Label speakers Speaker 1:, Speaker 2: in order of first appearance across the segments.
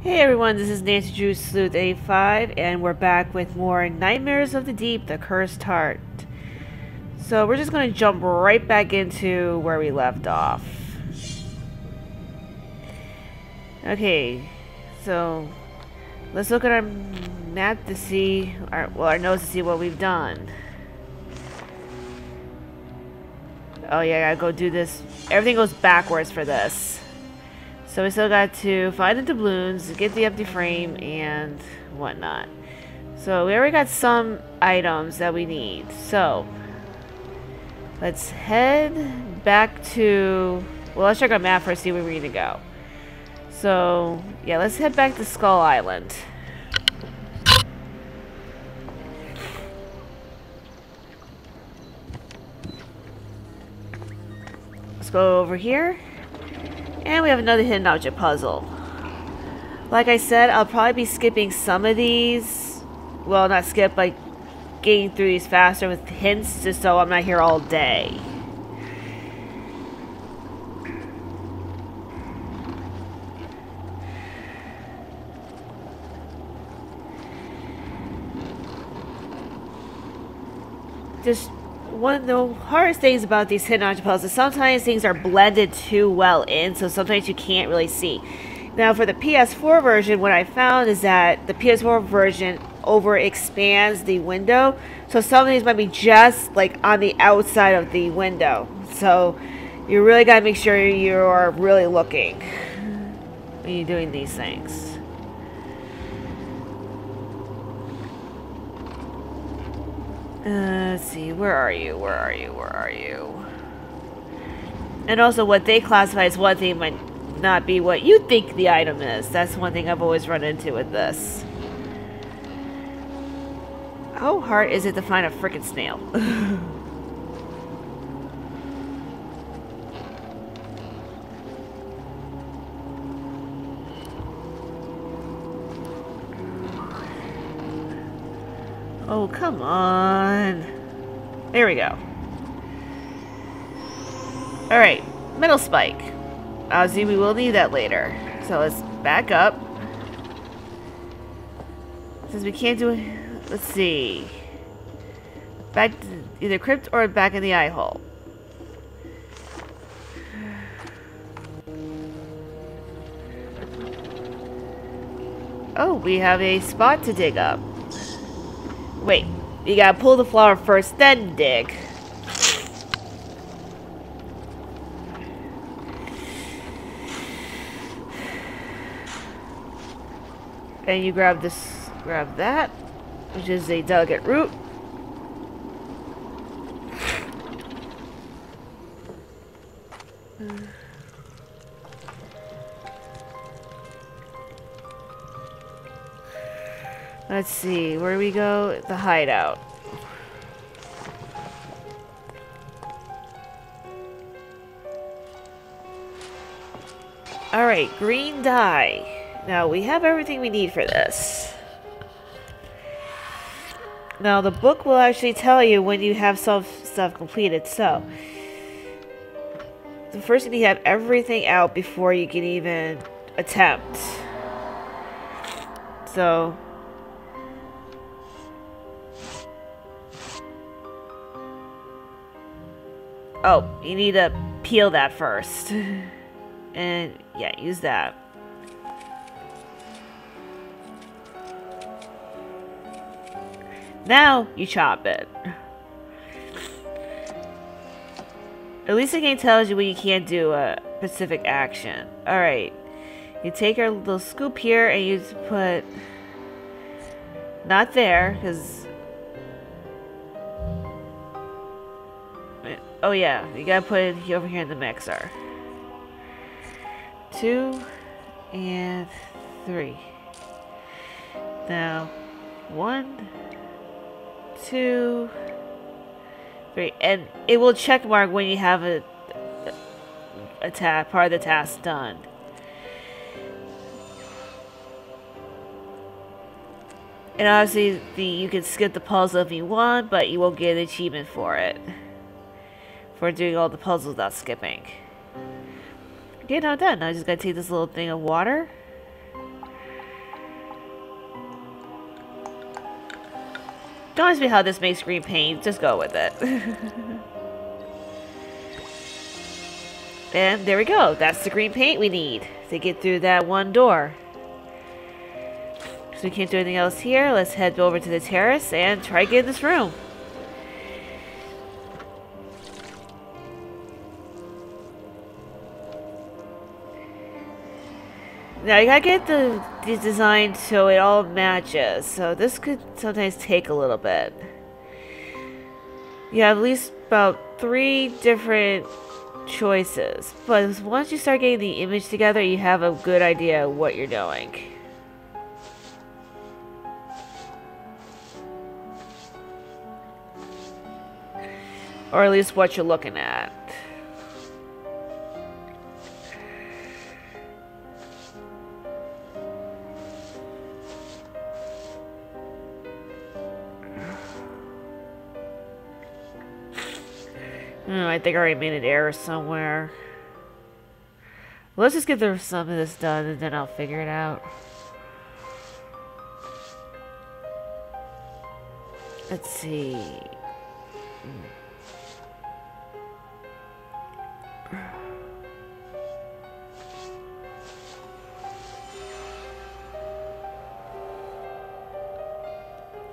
Speaker 1: Hey everyone, this is Nancy Drew Sleuth 85, and we're back with more Nightmares of the Deep, The Cursed Heart. So we're just going to jump right back into where we left off. Okay, so let's look at our map to see, our notes to see what we've done. Oh yeah, I gotta go do this. Everything goes backwards for this. So we still got to find the doubloons, get the empty frame, and whatnot. So we already got some items that we need. So let's head back to... Well, let's check our map first, see where we need to go. So yeah, let's head back to Skull Island. Let's go over here. And we have another hidden object puzzle. Like I said, I'll probably be skipping some of these. Well, not skip, but getting through these faster with hints, just so I'm not here all day. Just one of the hardest things about these hidden object puzzles is sometimes things are blended too well in, so sometimes you can't really see. Now for the PS4 version, what I found is that the PS4 version overexpands the window, so some of these might be just like on the outside of the window. So you really gotta make sure you are really looking when you're doing these things. Let's see, where are you? Where are you? Where are you? And also what they classify as one thing might not be what you think the item is. That's one thing I've always run into with this. How hard is it to find a frickin' snail? Oh, come on. There we go. Alright, metal spike. Obviously, we will need that later. So let's back up. Since we can't do it, let's see. Back to either crypt or back in the eye hole. Oh, we have a spot to dig up. Wait, you gotta pull the flower first, then dig. And you grab this, grab that, which is a delicate root. Let's see, where do we go? The hideout. Alright, green dye. Now, we have everything we need for this. Now, the book will actually tell you when you have some stuff completed, so... the first you need to have everything out before you can even attempt. So... oh, you need to peel that first. And, yeah, use that. Now, you chop it. At least the game tells you when you can't do a specific action. Alright. You take your little scoop here and you just put... not there, because... oh yeah, you gotta put it over here in the mixer. 2 and 3. Now, 1, 2, 3, and it will check mark when you have a part of the task done. And obviously, you can skip the puzzle if you want, but you won't get an achievement for it. For doing all the puzzles without skipping. Okay, now done. Now I just gotta take this little thing of water. Don't ask me how this makes green paint, just go with it. And there we go, that's the green paint we need to get through that one door. So we can't do anything else here, let's head over to the terrace and try to get in this room. Now you gotta get the design so it all matches, so this could sometimes take a little bit. You have at least about 3 different choices, but once you start getting the image together, you have a good idea of what you're doing. Or at least what you're looking at. I think I already made an error somewhere. Let's just get some of this done and then I'll figure it out. Let's see.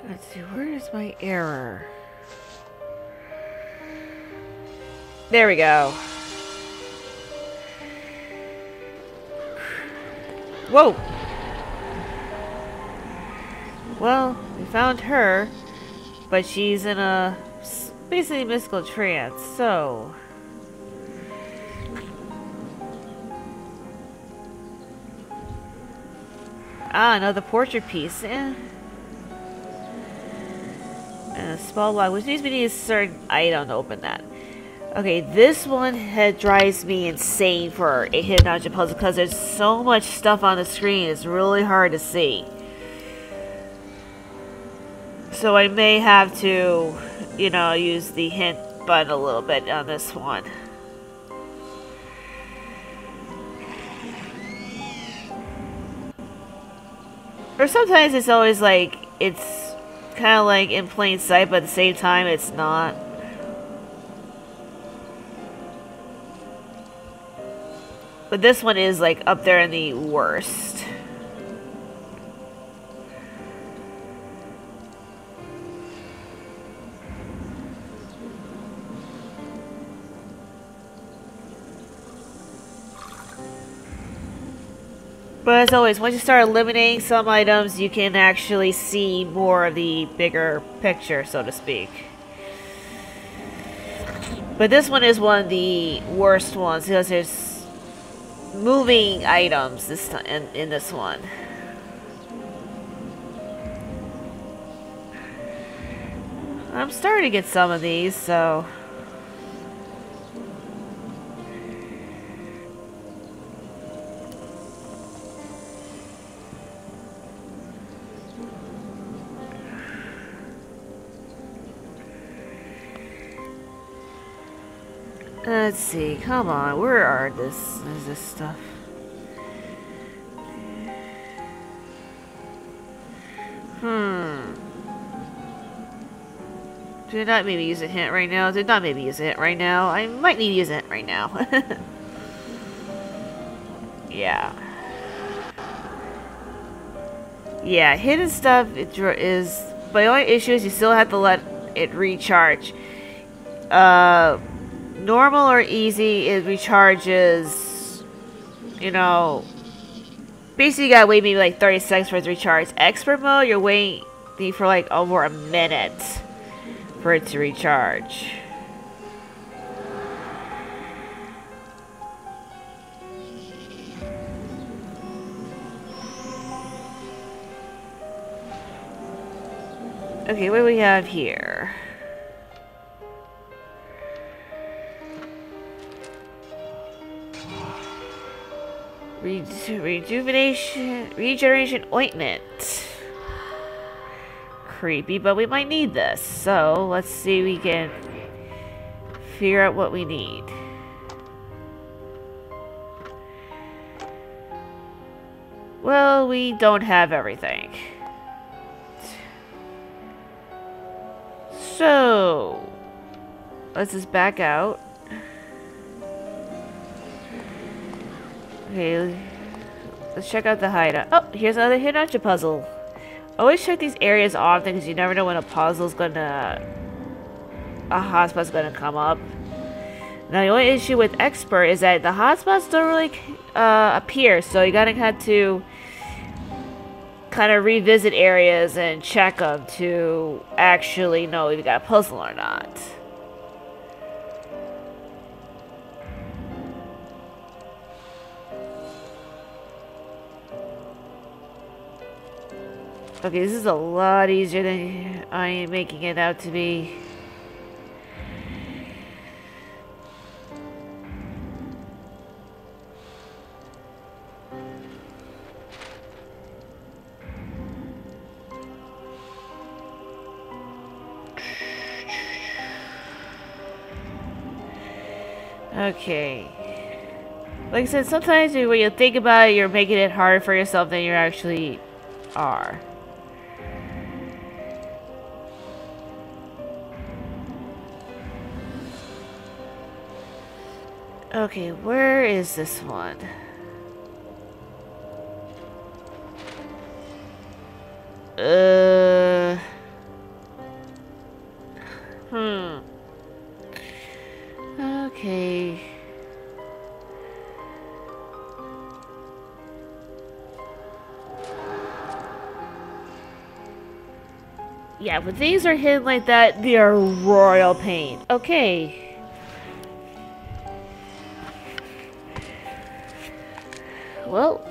Speaker 1: Let's see, where is my error? There we go. Whoa! Well, we found her, but she's in a basically mystical trance, so... Ah, another portrait piece. And a small log, which means we need a certain item to open that. Okay, this one drives me insane for a hidden object puzzle because there's so much stuff on the screen, it's really hard to see. So I may have to, you know, use the hint button a little bit on this one. Or sometimes it's always like, it's kind of like in plain sight, but at the same time it's not. But this one is like up there in the worst. But as always, once you start eliminating some items, you can actually see more of the bigger picture, so to speak. But this one is one of the worst ones because there's moving items this time in this one. I'm starting to get some of these, so let's see, come on, where is this stuff? Did not maybe use a hint right now? Did not maybe use a hint right now? I might need to use a hint right now. Yeah. Yeah, hidden stuff is... But the only issue is you still have to let it recharge. Normal or easy, it recharges, you know, basically you gotta wait maybe like 30 seconds for it to recharge. Expert mode, you're waiting for like over a minute for it to recharge. Okay, what do we have here? Regeneration ointment. Creepy, but we might need this. So let's see if we can figure out what we need. Well, we don't have everything. So, let's just back out. Okay, let's check out the hideout. Oh, here's another Hinachi puzzle. Always check these areas often because you never know when a hotspot's gonna come up. Now the only issue with Expert is that the hotspots don't really appear, so you gotta have to kind of revisit areas and check them to actually know if you got a puzzle or not. Okay, this is a lot easier than I am making it out to be. Okay. Like I said, sometimes when you think about it, you're making it harder for yourself than you actually are. Okay, where is this one? Okay. Yeah, when things are hidden like that, they are royal pain. Okay. Well,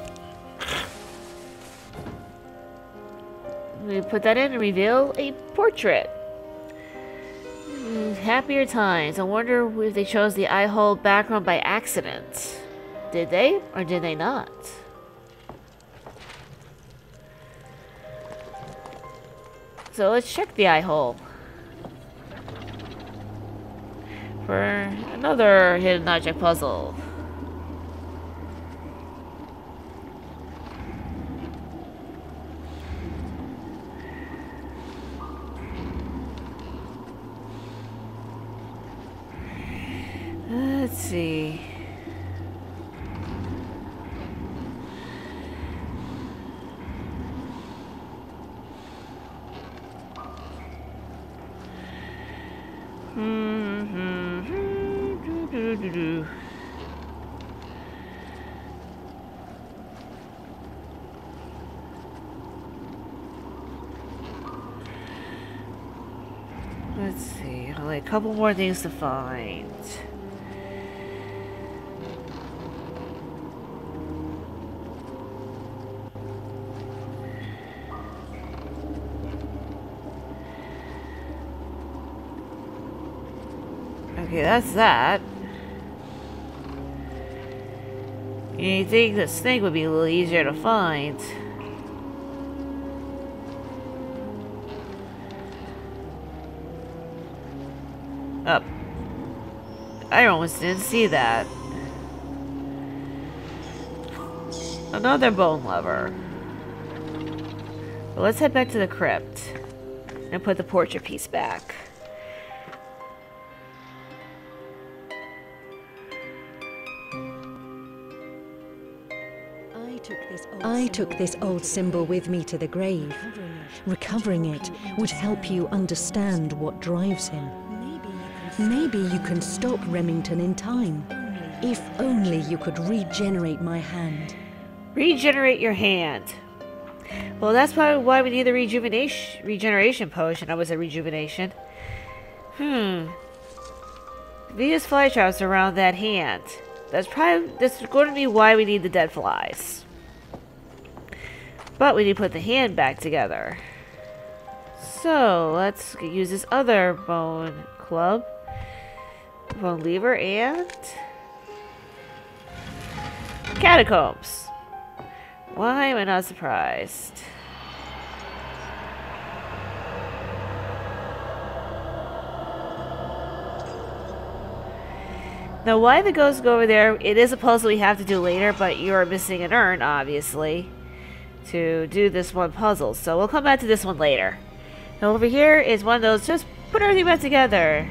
Speaker 1: we put that in and reveal a portrait. Happier times. I wonder if they chose the eye hole background by accident. Did they, or did they not? So let's check the eye hole for another hidden object puzzle. Let's see. Let's see. Only a couple more things to find. Okay, that's that. You think the snake would be a little easier to find. Up. I almost didn't see that. Another bone lever. But let's head back to the crypt and put the portrait piece back.
Speaker 2: I took this old symbol with me to the grave. Recovering it would help you understand what drives him. Maybe you can stop Remington in time. If only you could regenerate my hand.
Speaker 1: Regenerate your hand. Well, that's probably why we need the regeneration potion. That was a rejuvenation. Venus flytraps around that hand. That's going to be why we need the dead flies. But we need to put the hand back together. So let's use this other bone club, bone lever, and catacombs. Why am I not surprised? Now, why the ghosts go over there, it is a puzzle we have to do later, but you're missing an urn, obviously, to do this one puzzle. So we'll come back to this one later. Now, over here is one of those just put everything back together.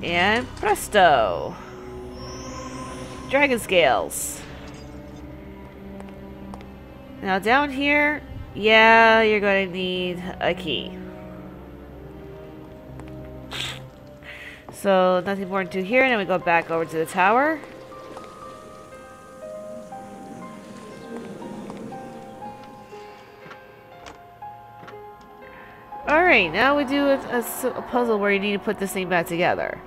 Speaker 1: And presto. Dragon scales. Now down here, yeah, you're going to need a key. So nothing more to do here, and then we go back over to the tower. Alright, now we do a puzzle where you need to put this thing back together.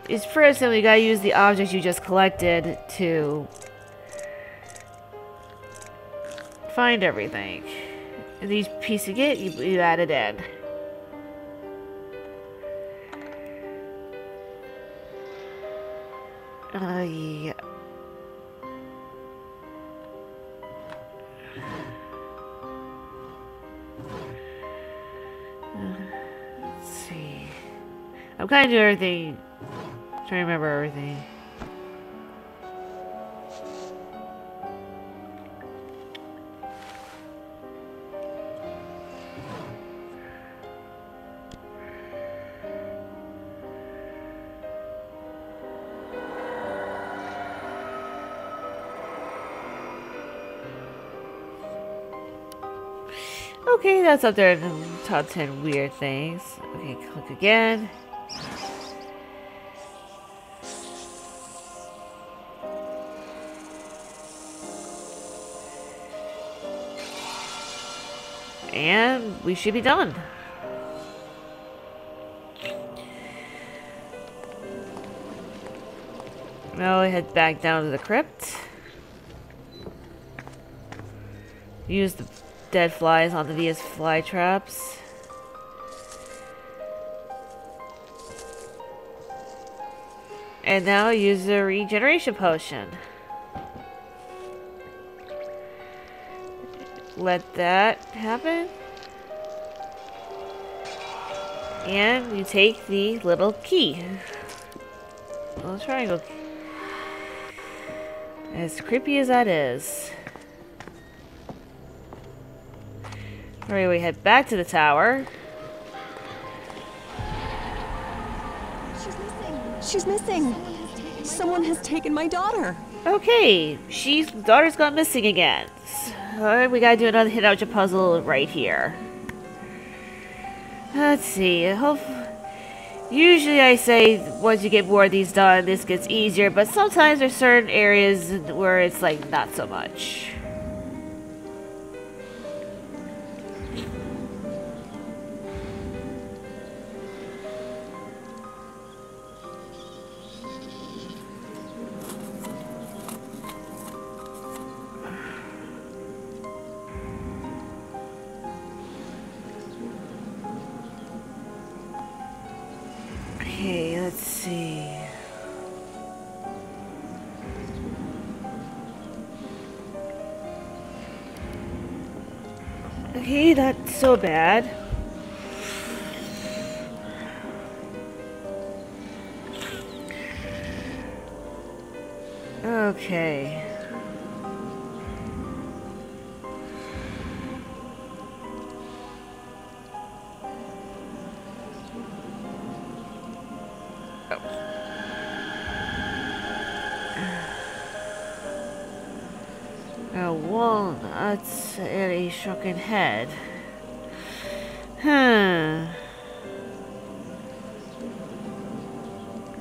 Speaker 1: It's first, and we gotta use the objects you just collected to find everything. And each piece you get, you add it in. Yeah. Let's see. I'm kind of doing everything. Trying to remember everything. Okay, that's up there in the top 10 weird things. Okay, click again. And we should be done. Now we head back down to the crypt. Use the dead flies on the Via's fly traps. And now use the regeneration potion. Let that happen. And you take the little key. Little triangle key. As creepy as that is. Alright, we head back to the tower.
Speaker 3: She's missing. Someone has taken my daughter.
Speaker 1: Okay, daughter's gone missing again. Alright, we gotta do another Hitachi puzzle right here. Let's see. Usually I say once you get more of these done, this gets easier, but sometimes there's certain areas where it's like not so much. Okay, let's see. Okay, not so bad. Okay. Walnuts and a shrunken head. Huh.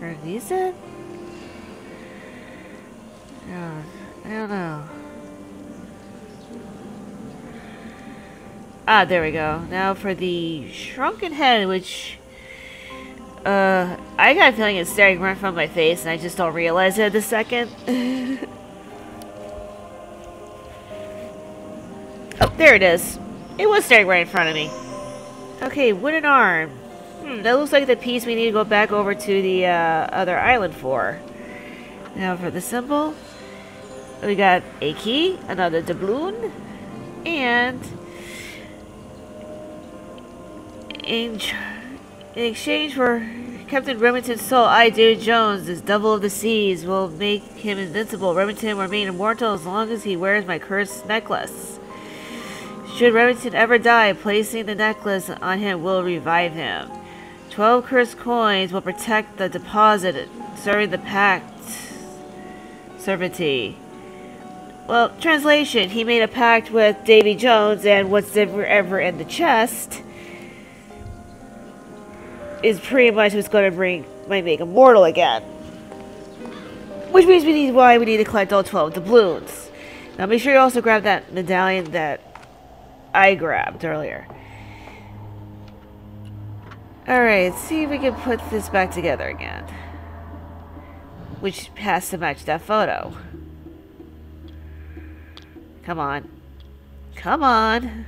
Speaker 1: Are these it? Oh, I don't know. Ah, there we go. Now for the shrunken head, which I got a feeling it's staring right in front of my face, and I just don't realize it at the second. Oh, there it is. It was staring right in front of me. Okay, wooden arm. That looks like the piece we need to go back over to the other island for. Now for the symbol, we got a key, another doubloon, and in exchange for Captain Remington's soul, I, David Jones, this devil of the seas, will make him invincible. Remington will remain immortal as long as he wears my cursed necklace. Should Remington ever die, placing the necklace on him will revive him. 12 cursed coins will protect the deposit, serving the pact servitude. Well, translation, he made a pact with Davy Jones, and what's ever in the chest is pretty much what's going to might make him mortal again. Which means we need to collect all 12 doubloons. Now make sure you also grab that medallion that I grabbed earlier. Alright, let's see if we can put this back together again. Which has to match that photo. Come on. Come on.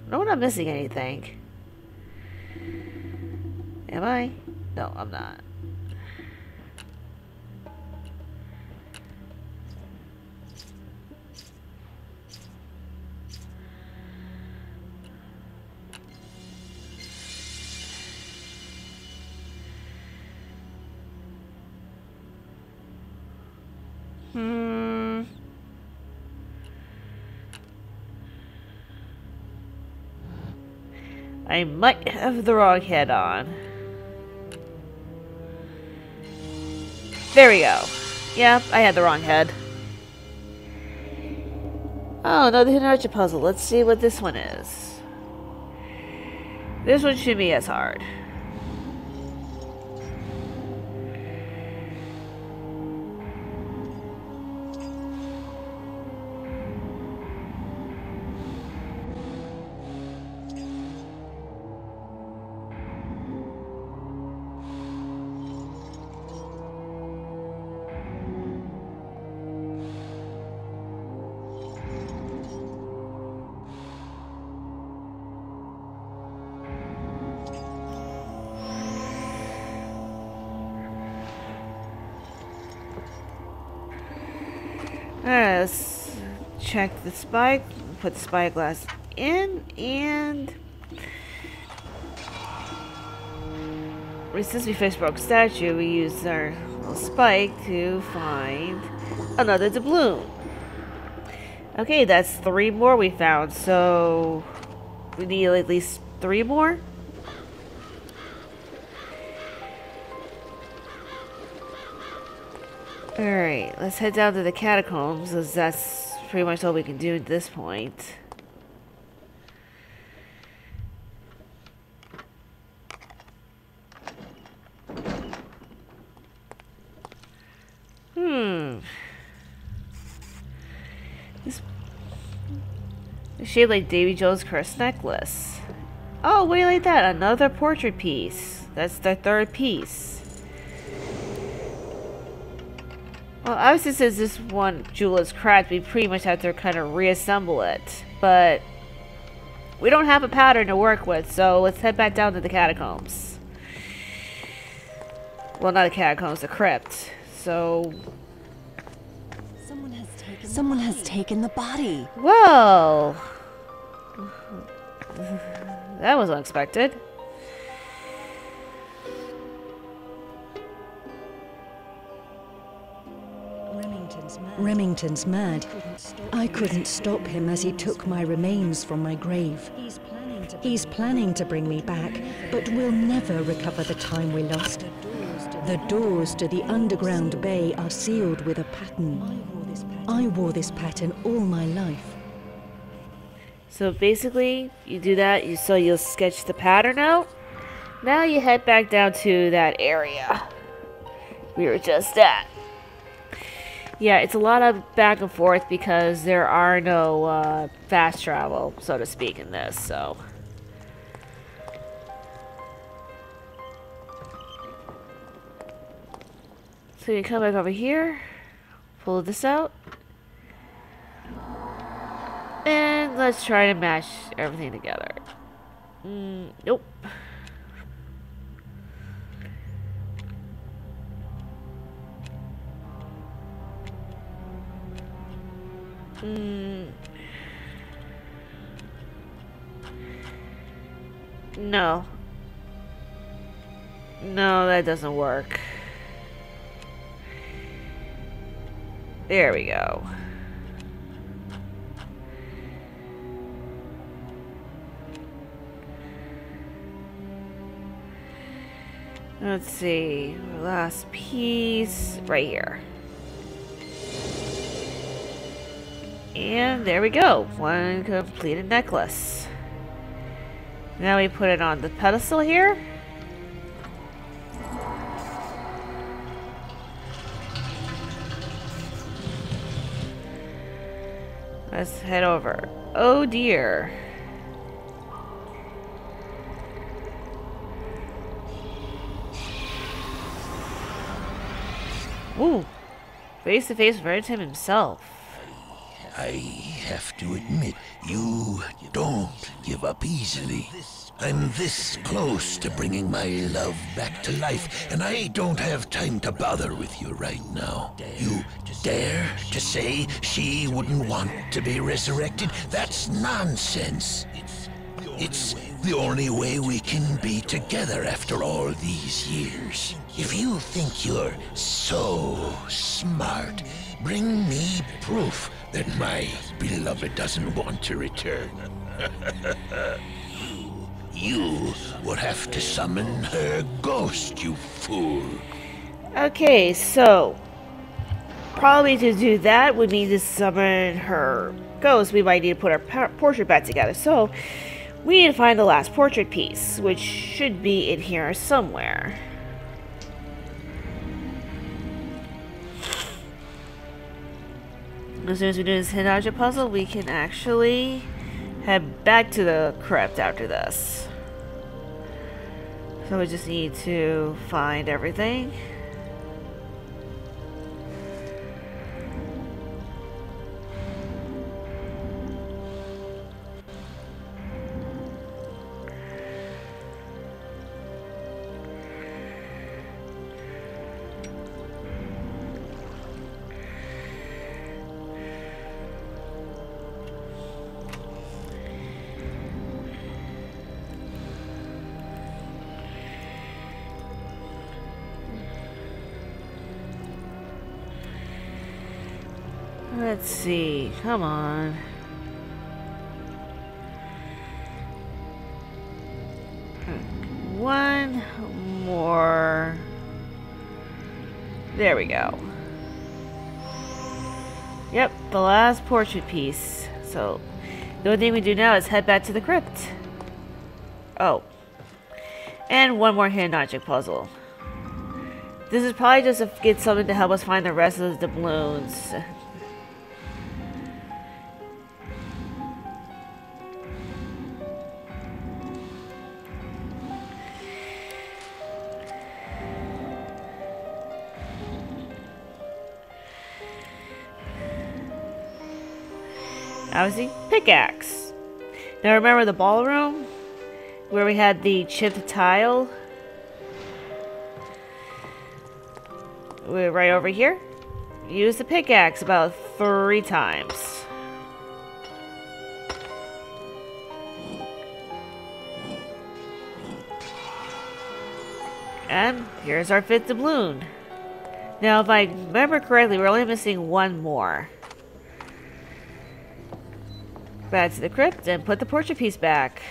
Speaker 1: No, I'm not missing anything. Am I? No, I'm not. I might have the wrong head on. There we go. Yep, I had the wrong head. Oh, another hidden archer puzzle. Let's see what this one is. This one shouldn't be as hard. Alright, let's check the spy. Put the spyglass in, and since we first broke statue, we used our little spike to find another doubloon. Okay, that's 3 more we found, so we need at least 3 more. Alright, let's head down to the catacombs, because that's pretty much all we can do at this point. This is shaped like Davy Jones' cursed necklace. Oh, wait, like that. Another portrait piece. That's the 3rd piece. Well, obviously since this one jewel is cracked, we pretty much have to kind of reassemble it. But we don't have a pattern to work with, so let's head back down to the catacombs. Well, not the catacombs, the crypt. So...
Speaker 3: Someone has taken the body.
Speaker 1: Well... that was unexpected.
Speaker 2: Remington's mad. I couldn't stop him as he took my remains from my grave. He's planning to bring me back, but we'll never recover the time we lost. The doors to the underground bay are sealed with a pattern. I wore this pattern all my life.
Speaker 1: So basically, you do that, you'll sketch the pattern out. Now you head back down to that area we were just at. Yeah, it's a lot of back and forth because there are no fast travel, so to speak, in this, so... So you come back over here, pull this out, and let's try to mash everything together. Nope. No. No, that doesn't work. There we go. Let's see. Last piece right here. And there we go. One completed necklace. Now we put it on the pedestal here. Let's head over. Oh dear. Ooh. Face to face with Remington himself.
Speaker 4: I have to admit, you don't give up easily. I'm this close to bringing my love back to life, and I don't have time to bother with you right now. You dare to say she wouldn't want to be resurrected? That's nonsense. It's the only way we can be together after all these years. If you think you're so smart, bring me proof that my beloved doesn't want to return. You would have to summon her ghost, you fool.
Speaker 1: Okay, so probably to do that we need to summon her ghost. We might need to put our portrait back together. So we need to find the last portrait piece, which should be in here somewhere. As soon as we do this Hinata puzzle, we can actually head back to the crypt after this. So we just need to find everything. Let's see, come on. One more. There we go. Yep, the last portrait piece. So, the only thing we do now is head back to the crypt. Oh. And one more hidden object puzzle. This is probably just to get someone to help us find the rest of the doubloons. Obviously, pickaxe. Now remember the ballroom? Where we had the chipped tile? We're right over here. Use the pickaxe about 3 times. And here's our 5th doubloon. Now if I remember correctly, we're only missing one more. Back to the crypt and put the portrait piece back.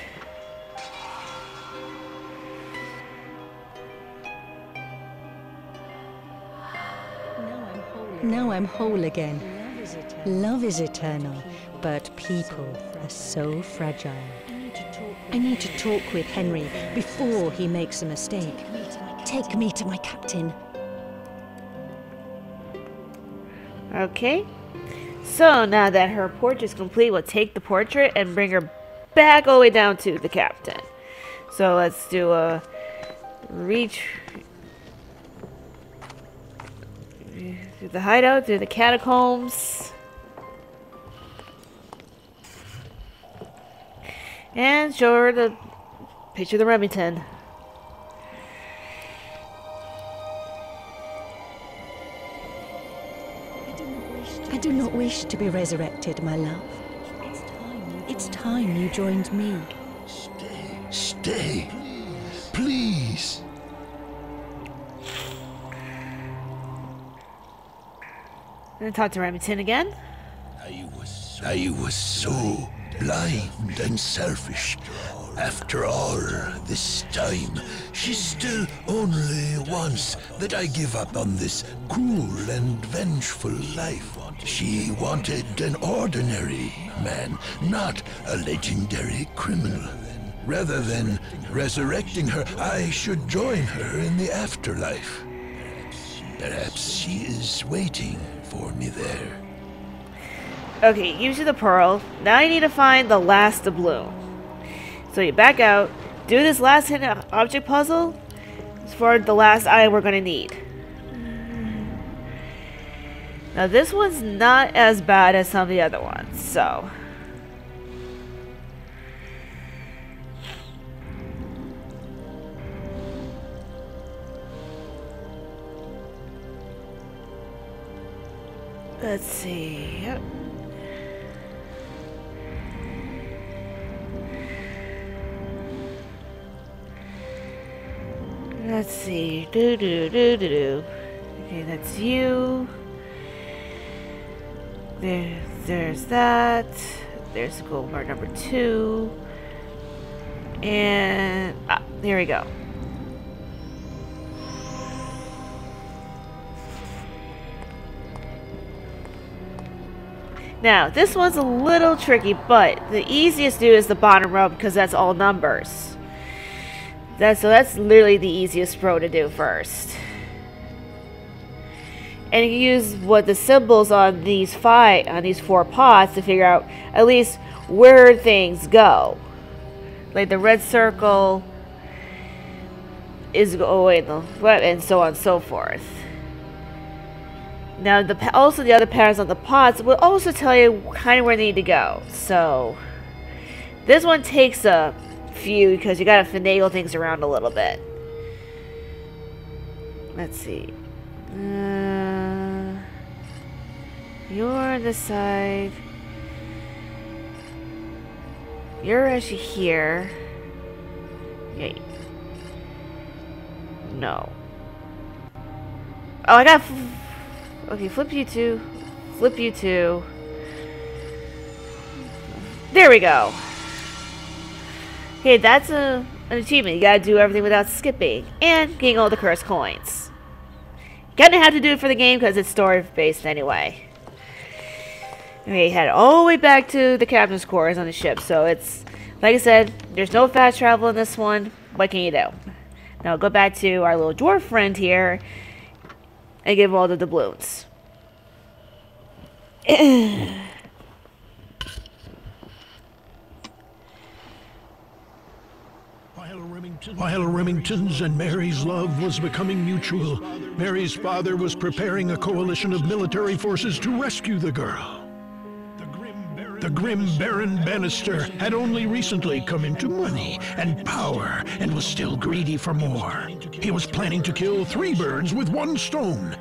Speaker 2: Now I'm whole again. Love is eternal, but people are so fragile. I need to talk with Henry before he makes a mistake. Take me to my captain.
Speaker 1: Okay. So now that her portrait is complete, we'll take the portrait and bring her back all the way down to the captain. So let's do a reach through the hideout, through the catacombs, and show her the picture of the Remington.
Speaker 2: I do not wish to be resurrected, my love. It's time you joined me.
Speaker 4: Stay. Please.
Speaker 1: And talk to Remington again.
Speaker 4: I was so blind and selfish. After all this time, she still only wants that I give up on this cruel and vengeful life. She wanted an ordinary man, not a legendary criminal. Rather than resurrecting her, I should join her in the afterlife. Perhaps she is waiting for me there.
Speaker 1: Okay, use the pearl. Now you need to find the last doubloon. So you back out, do this last hidden object puzzle for the last item we're going to need. Now this one's not as bad as some of the other ones, so... Let's see. Yep. Let's see. Do. Okay, that's you. There's that. There's gold bar number 2. And there we go. Now, this one's a little tricky, but the easiest to do is the bottom row because that's all numbers. So that's literally the easiest row to do first. And you can use what the symbols on these 4 pots to figure out at least where things go. Like the red circle is going the left, and so on and so forth. Now, also the other patterns on the pots will also tell you kind of where they need to go. So, this one takes a few because you gotta finagle things around a little bit. Let's see. You're on this side. You're actually here. Yeah. No. Oh, I got... Okay, flip you 2. Flip you 2. There we go. Okay, that's an achievement. You gotta do everything without skipping. And getting all the cursed coins. Gonna have to do it for the game because it's story-based anyway. Okay, head all the way back to the captain's quarters on the ship. So it's, like I said, there's no fast travel in this one. What can you do? Now go back to our little dwarf friend here. And give all the doubloons.
Speaker 5: While Remington's and Mary's love was becoming mutual, Mary's father was preparing a coalition of military forces to rescue the girl. The grim Baron Bannister had only recently come into money and power and was still greedy for more. He was planning to kill 3 birds with 1 stone.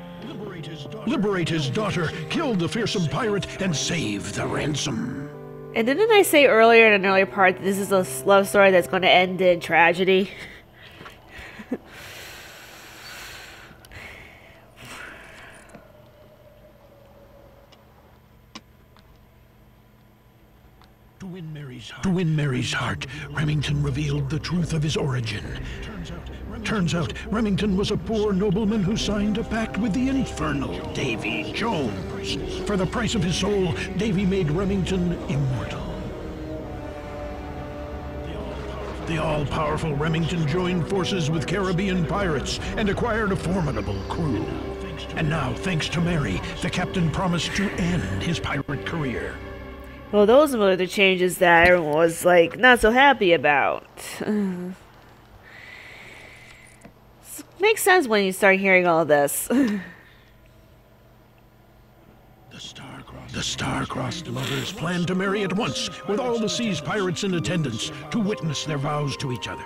Speaker 5: Liberate his daughter, kill the fearsome pirate, and save the ransom.
Speaker 1: And didn't I say earlier in an earlier part that this is a love story that's going to end in tragedy?
Speaker 5: To win Mary's heart, Remington revealed the truth of his origin. Turns out, Remington was a poor nobleman who signed a pact with the infernal Davy Jones. For the price of his soul, Davy made Remington immortal. The all-powerful Remington joined forces with Caribbean pirates and acquired a formidable crew. And now, thanks to Mary, the captain promised to end his pirate career.
Speaker 1: Well, those were the changes that everyone was, like, not so happy about. Makes sense when you start hearing all this.
Speaker 5: The star-crossed lovers planned to marry at once, with all the sea's pirates in attendance, to witness their vows to each other.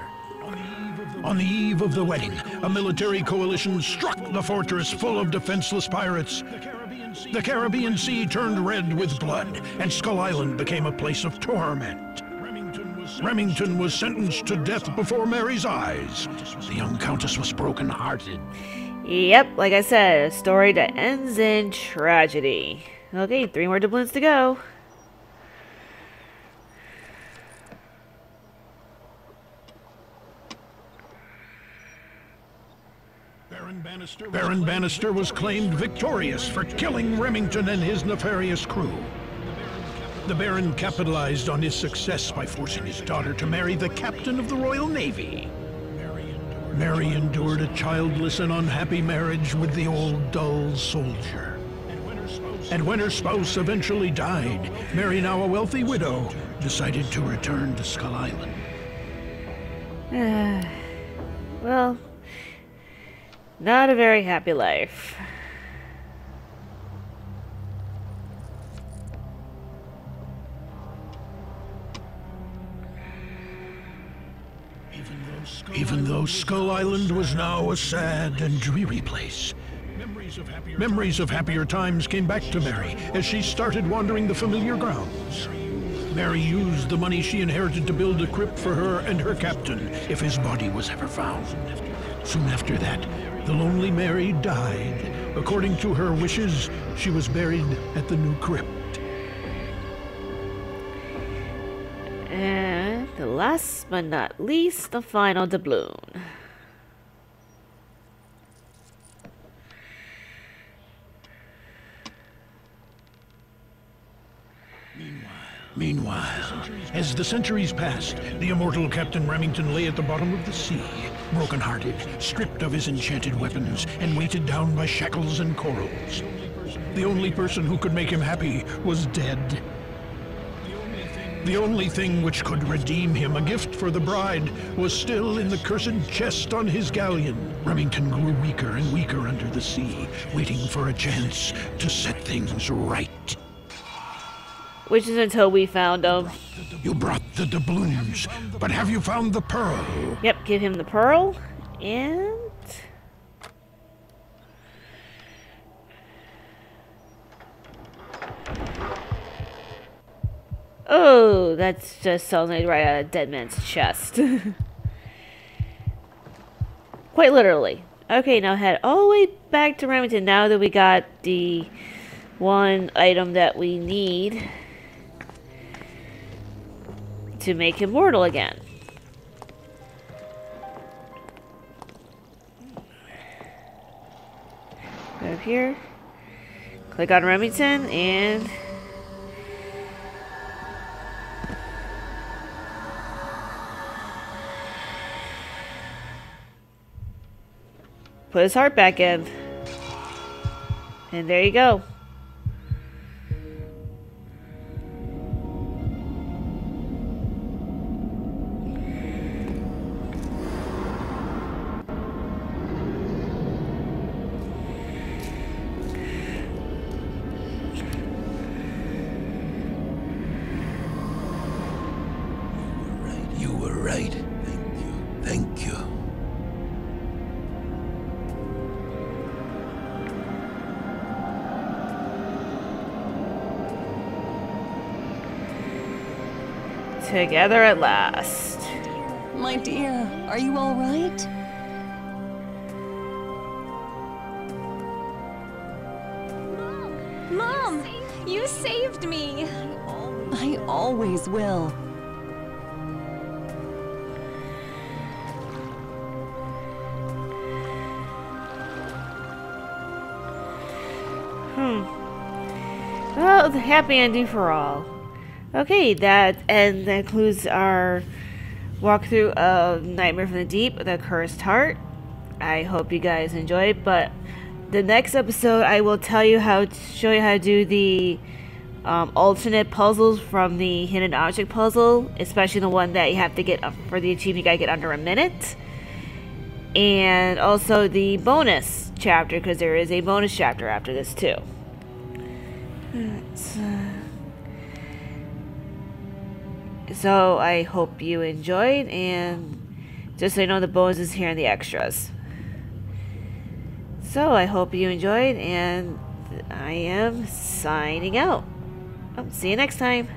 Speaker 5: On the eve of the wedding, a military coalition struck the fortress full of defenseless pirates. The Caribbean Sea turned red with blood, and Skull Island became a place of torment. Remington was sentenced to death before Mary's eyes. The young countess was broken-hearted.
Speaker 1: Yep, like I said, a story that ends in tragedy. Okay, 3 more doubloons to go.
Speaker 5: Baron Bannister was claimed victorious for killing Remington and his nefarious crew. The Baron capitalized on his success by forcing his daughter to marry the captain of the Royal Navy. Mary endured a childless and unhappy marriage with the old dull soldier. And when her spouse eventually died, Mary, now a wealthy widow, decided to return to Skull Island.
Speaker 1: Well, not a very happy life.
Speaker 5: Even though Skull Island was now a sad and dreary place, memories of happier times came back to Mary as she started wandering the familiar grounds. Mary used the money she inherited to build a crypt for her and her captain if his body was ever found. Soon after that, the lonely Mary died. According to her wishes, she was buried at the new crypt.
Speaker 1: And the last but not least, the final doubloon.
Speaker 5: Meanwhile, as the centuries passed, the immortal Captain Remington lay at the bottom of the sea, broken-hearted, stripped of his enchanted weapons, and weighted down by shackles and corals. The only person who could make him happy was dead. The only thing which could redeem him, a gift for the bride, was still in the cursed chest on his galleon. Remington grew weaker and weaker under the sea, waiting for a chance to set things right.
Speaker 1: Which is until we found them.
Speaker 5: You brought the doubloons, but have you found the pearl?
Speaker 1: Yep, give him the pearl. And... oh, that just sounds like right out of Dead Man's chest. Quite literally. Okay, now head all the way back to Remington now that we got the one item that we need to make him mortal again. Go up here. Click on Remington and... put his heart back in. And there you go.
Speaker 4: You were right. Thank you. Thank you.
Speaker 1: Together at last.
Speaker 3: My dear, are you all right? Mom! You saved me! I always will.
Speaker 1: Well, the happy ending for all. Okay, that concludes our walkthrough of Nightmare from the Deep, The Cursed Heart. I hope you guys enjoyed, but the next episode I will show you how to do the alternate puzzles from the hidden object puzzle, especially the one that you have to get for the achievement. You gotta get under a minute, and also the bonus chapter, because there is a bonus chapter after this too. So I hope you enjoyed, and just so you know, the bonus is here in the extras. So I hope you enjoyed, and I am signing out. See you next time.